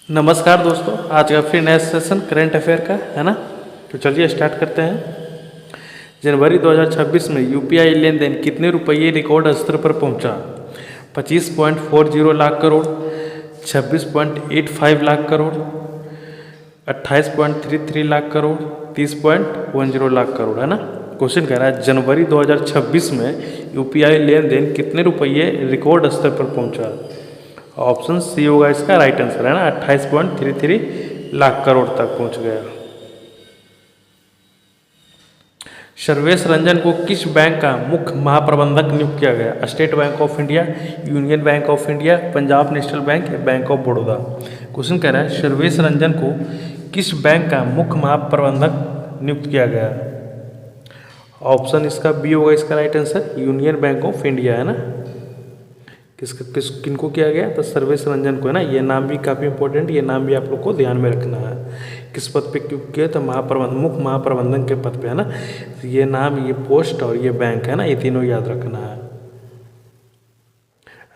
नमस्कार दोस्तों, आज का फिर नया सेशन करंट अफेयर का है ना। तो चलिए स्टार्ट करते हैं। जनवरी 2026 में यूपीआई लेन देन कितने रुपये रिकॉर्ड स्तर पर पहुंचा? 25.40 लाख करोड़, 26.85 लाख करोड़, 28.33 लाख करोड़, 30.10 लाख करोड़, है ना। क्वेश्चन कह रहा है जनवरी 2026 में यूपीआई लेन देन कितने रुपये रिकॉर्ड स्तर पर पहुंचा? ऑप्शन सी होगा इसका राइट आंसर, है ना। 28.33 लाख करोड़ तक पहुंच गया। सर्वेश रंजन को किस बैंक का मुख्य महाप्रबंधक नियुक्त किया गया? State bank of India, union bank of India, Punjab national bank या बैंक ऑफ बड़ौदा? क्वेश्चन कह रहा है सर्वेश रंजन को किस बैंक का मुख्य महाप्रबंधक नियुक्त किया गया? ऑप्शन इसका बी होगा इसका right answer, union bank of India, है ना। किनको किया गया? तो सर्वेश रंजन को, है ना। ये नाम भी काफ़ी इंपॉर्टेंट, ये नाम भी आप लोग को ध्यान में रखना है। किस पद पे क्यों किया? तो मुख्य महाप्रबंधन के पद पे, है ना। ये नाम, ये पोस्ट और ये बैंक, है ना, ये तीनों याद रखना है।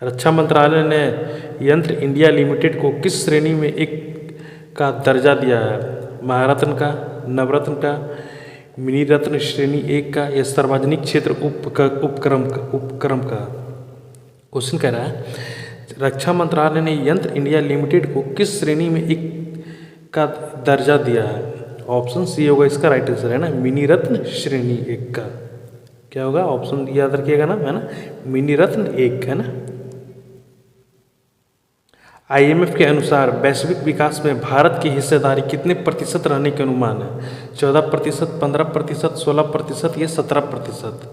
रक्षा मंत्रालय ने यंत्र इंडिया लिमिटेड को किस श्रेणी में एक का दर्जा दिया है? महारत्न का, नवरत्न का, मिनी रत्न श्रेणी 1 का या सार्वजनिक क्षेत्र उपक्रम का? क्वेश्चन कह रहा है रक्षा मंत्रालय ने यंत्र इंडिया लिमिटेड को किस श्रेणी में एक का दर्जा दिया है? ऑप्शन सी होगा इसका राइट आंसर, है ना, मिनी रत्न श्रेणी 1 का। क्या होगा? ऑप्शन याद रखिएगा ना, है ना, मिनी रत्न 1, है ना। आईएमएफ के अनुसार वैश्विक विकास में भारत की हिस्सेदारी कितने प्रतिशत रहने के अनुमान है? 14%, 15%, 16% या 17%?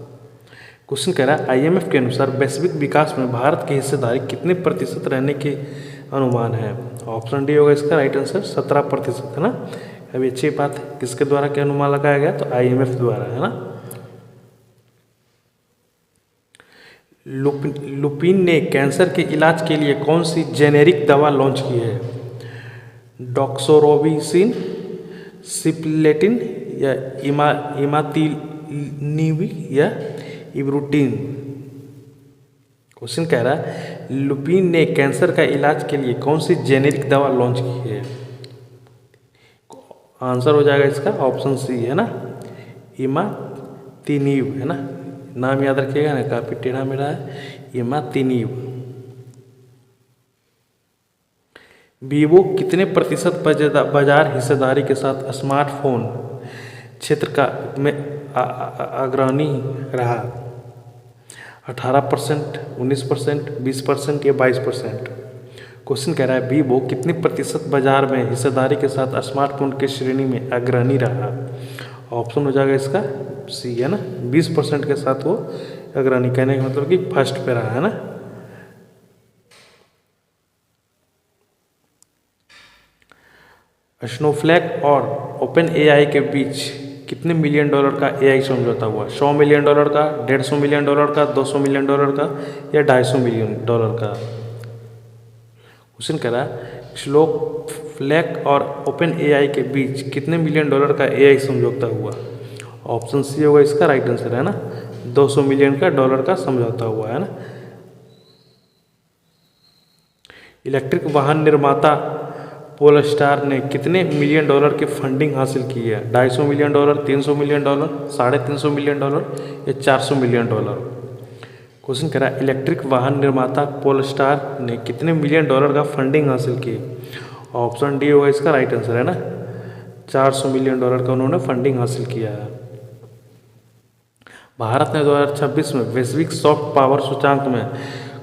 क्वेश्चन कह रहा है आईएमएफ के अनुसार वैश्विक विकास में भारत की हिस्सेदारी कितने प्रतिशत रहने के अनुमान है? ऑप्शन डी होगा इसका राइट आंसर, 17%, है ना। अभी अच्छी बात है, किसके द्वारा क्या अनुमान लगाया गया? तो आईएमएफ द्वारा, है ना। लुपिन ने कैंसर के इलाज के लिए कौन सी जेनेरिक दवा लॉन्च की है? डॉक्सोरोबिसिन, सिप्लेटिन या इमातिनिब या इब्रूटिन? क्वेश्चन कह रहा है लुपिन ने कैंसर का इलाज के लिए कौन सी जेनेरिक दवा लॉन्च की है? आंसर हो जाएगा इसका ऑप्शन सी, है ना, इमातिनिब, है ना। नाम याद रखिएगा ना, काफी टेढ़ा मेढ़ा है, इमातिनिब। वीवो कितने प्रतिशत बाजार हिस्सेदारी के साथ स्मार्टफोन क्षेत्र का में अग्रणी रहा? 18%, 19%, 20% या 22%? क्वेश्चन कह रहा है वीवो कितने प्रतिशत बाजार में हिस्सेदारी के साथ स्मार्टफोन के श्रेणी में अग्रणी रहा? ऑप्शन हो जाएगा इसका सी, है ना, 20% के साथ वो अग्रणी, कहने का मतलब कि फर्स्ट पे रहा, है ना। स्नोफ्लैक और ओपन एआई के बीच कितने मिलियन डॉलर का एआई समझौता हुआ? 100 मिलियन डॉलर का, 150 मिलियन डॉलर का, 200 मिलियन डॉलर का या 250 मिलियन डॉलर का? क्वेश्चन कह रहा है स्नोफ्लैक और ओपन एआई के बीच कितने मिलियन डॉलर का एआई समझौता हुआ? ऑप्शन सी होगा इसका राइट आंसर, है ना, 200 मिलियन का डॉलर का समझौता हुआ, है ना। इलेक्ट्रिक वाहन निर्माता पोलस्टार ने कितने मिलियन डॉलर की फंडिंग हासिल की है? 250 million dollar, 300 million dollar, 350 million dollar या 400 मिलियन डॉलर? क्वेश्चन कह रहा है इलेक्ट्रिक वाहन निर्माता पोलस्टार ने कितने मिलियन डॉलर का फंडिंग हासिल की? ऑप्शन डी होगा इसका राइट आंसर, है ना, 400 मिलियन डॉलर का उन्होंने फंडिंग हासिल किया है। भारत ने 2026 में वैश्विक सॉफ्ट पावर सूचांक में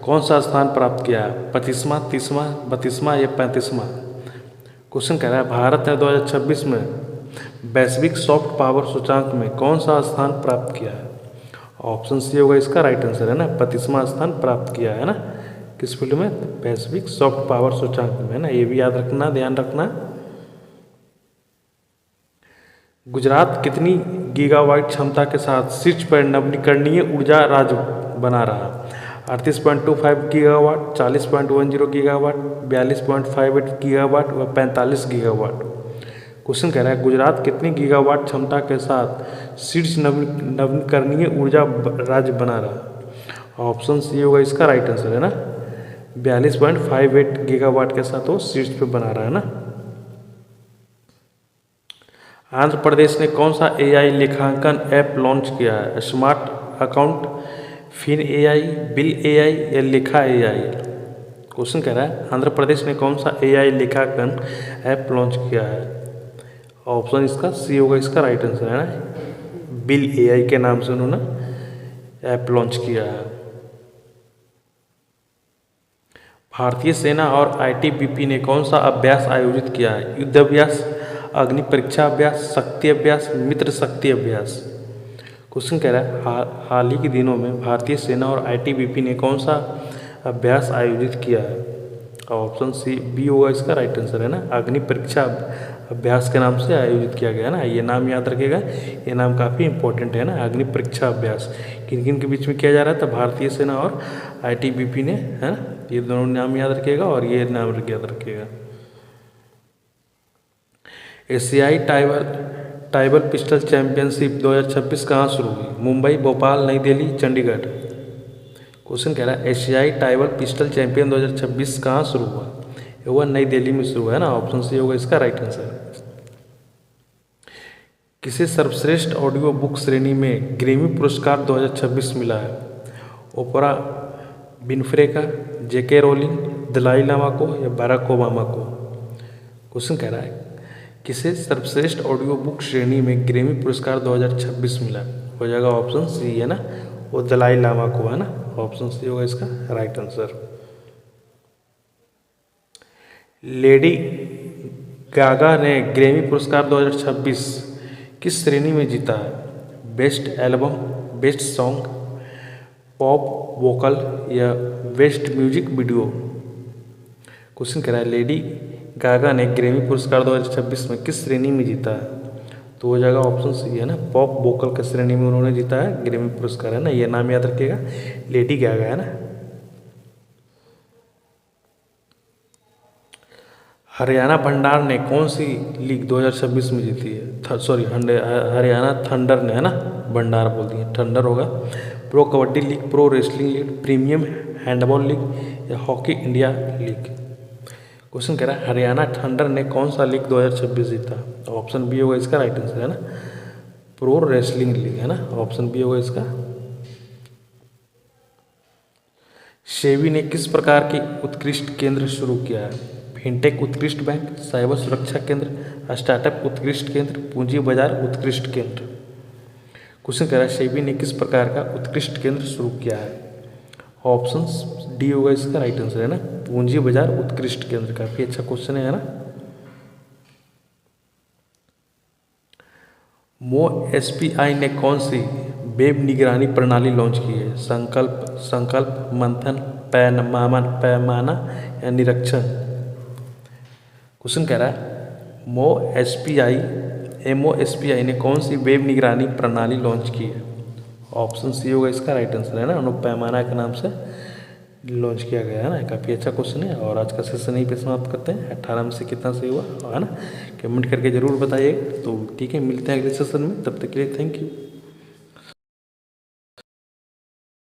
कौन सा स्थान प्राप्त किया है? 25वां, 30वां, 32वां या 35वां? क्वेश्चन कह रहा है भारत ने 2026 में वैश्विक सॉफ्ट पावर सूचांक में कौन सा स्थान प्राप्त किया है? ऑप्शन सी होगा इसका राइट आंसर, है ना, 35वां स्थान प्राप्त किया है ना। किस फील्ड में? वैश्विक सॉफ्ट पावर सूचांक में, है ना। ये भी याद रखना, ध्यान रखना। गुजरात कितनी गीगावाट क्षमता के साथ शीर्ष पर नवीकरणीय ऊर्जा राज्य बना रहा? 38.25 गीगावाट, 40.10 गीगावाट, 42.58 गीगावाट व 45 गीगावाट? क्वेश्चन कह रहा है गुजरात कितनी गीगावाट क्षमता के साथ शीर्ष नवीकरणीय ऊर्जा राज्य बना रहा? ऑप्शन सी होगा इसका राइट आंसर, है ना, 42.58 गीगावाट के साथ वो शीर्ष पे बना रहा है ना। आंध्र प्रदेश ने कौन सा एआई लेखांकन ऐप लॉन्च किया है? Smart account, fin AI, bill AI या लेखा एआई? क्वेश्चन कह रहा है आंध्र प्रदेश ने कौन सा एआई लेखांकन ऐप लॉन्च किया है? ऑप्शन इसका सी होगा इसका राइट आंसर है ना। बिल एआई के नाम से उन्होंने ऐप लॉन्च किया है। भारतीय सेना और आईटीबीपी ने कौन सा अभ्यास आयोजित किया है? युद्ध अभ्यास, अग्नि परीक्षा अभ्यास, शक्ति अभ्यास, मित्र शक्ति अभ्यास? क्वेश्चन कह रहा है हाल ही के दिनों में भारतीय सेना और आईटीबीपी ने कौन सा अभ्यास आयोजित किया है? ऑप्शन सी बी होगा इसका राइट आंसर है ना। अग्नि परीक्षा अभ्यास के नाम से आयोजित किया गया है ना। ये नाम याद रखिएगा, ये नाम काफ़ी इंपॉर्टेंट है ना। अग्नि परीक्षा अभ्यास किन किन के बीच में किया जा रहा है? तो भारतीय सेना और आईटीबीपी ने, है ना। ये दोनों नाम याद रखिएगा और ये नाम याद रखिएगा। एशियाई ट्राइबल पिस्टल चैंपियनशिप 2026 कहाँ शुरू हुई? मुंबई, भोपाल, नई दिल्ली, चंडीगढ़? क्वेश्चन कह रहा है एशियाई ट्राइबल पिस्टल चैंपियन 2026 कहाँ शुरू हुआ? ये हुआ नई दिल्ली में शुरू हुआ है ना। ऑप्शन सी होगा इसका राइट आंसर। किसे सर्वश्रेष्ठ ऑडियो बुक श्रेणी में ग्रैमी पुरस्कार 2026 मिला है? ओपरा विनफ्रे का, जेके रोलिंग, दलाई लामा को या बाराक ओबामा को? क्वेश्चन कह रहा है किसे सर्वश्रेष्ठ ऑडियो बुक श्रेणी में ग्रैमी पुरस्कार 2026 मिला? हो जाएगा ऑप्शन सी है ना, वो दलाई लामा को है ना। ऑप्शन सी होगा इसका राइट आंसर। लेडी गागा ने ग्रैमी पुरस्कार 2026 किस श्रेणी में जीता है? Best album, best song, pop vocal या बेस्ट म्यूजिक वीडियो? क्वेश्चन कह रहा है लेडी गागा ने ग्रैमी पुरस्कार 2026 में किस श्रेणी में जीता है? तो हो जाएगा ऑप्शन सी है ना, पॉप वोकल के श्रेणी में उन्होंने जीता है ग्रैमी पुरस्कार है ना। ये नाम याद रखिएगा, लेडी गागा है ना। हरियाणा भंडार ने कौन सी लीग 2026 में जीती है? सॉरी, हरियाणा थंडर ने, है ना, भंडार बोल दिए, थंडर होगा। Pro kabaddi league, pro wrestling league, premium handball league या हॉकी इंडिया लीग? क्वेश्चन कह रहा है हरियाणा थंडर ने कौन सा लीग 2026 जीता? ऑप्शन बी होगा इसका राइट आंसर है ना, प्रो रेसलिंग लीग है ना। ऑप्शन बी होगा इसका। सेबी ने किस प्रकार की उत्कृष्ट केंद्र शुरू किया है? फिनटेक उत्कृष्ट बैंक, साइबर सुरक्षा केंद्र, स्टार्टअप उत्कृष्ट केंद्र, पूंजी बाजार उत्कृष्ट केंद्र? क्वेश्चन कह रहा है सेबी ने किस प्रकार का उत्कृष्ट केंद्र शुरू किया है? ऑप्शन डी होगा इसका राइट आंसर है ना, पूंजी बाजार उत्कृष्ट केंद्र। काफी अच्छा क्वेश्चन है ना। MoSPI ने कौन सी वेब निगरानी प्रणाली लॉन्च की है? संकल्प, मंथन, पैमाना या निरीक्षण? क्वेश्चन कह रहा है MoSPI ने कौन सी वेब निगरानी प्रणाली लॉन्च की है? ऑप्शन सी होगा इसका राइट आंसर है ना, उन्होंने पैमाना के नाम से लॉन्च किया गया है ना। काफ़ी अच्छा क्वेश्चन है। और आज का सेशन यहीं पे समाप्त करते हैं। 18 में से कितना सही हुआ है ना, कमेंट करके ज़रूर बताइए। तो ठीक है, मिलते हैं अगले सेशन में, तब तक के लिए थैंक यू।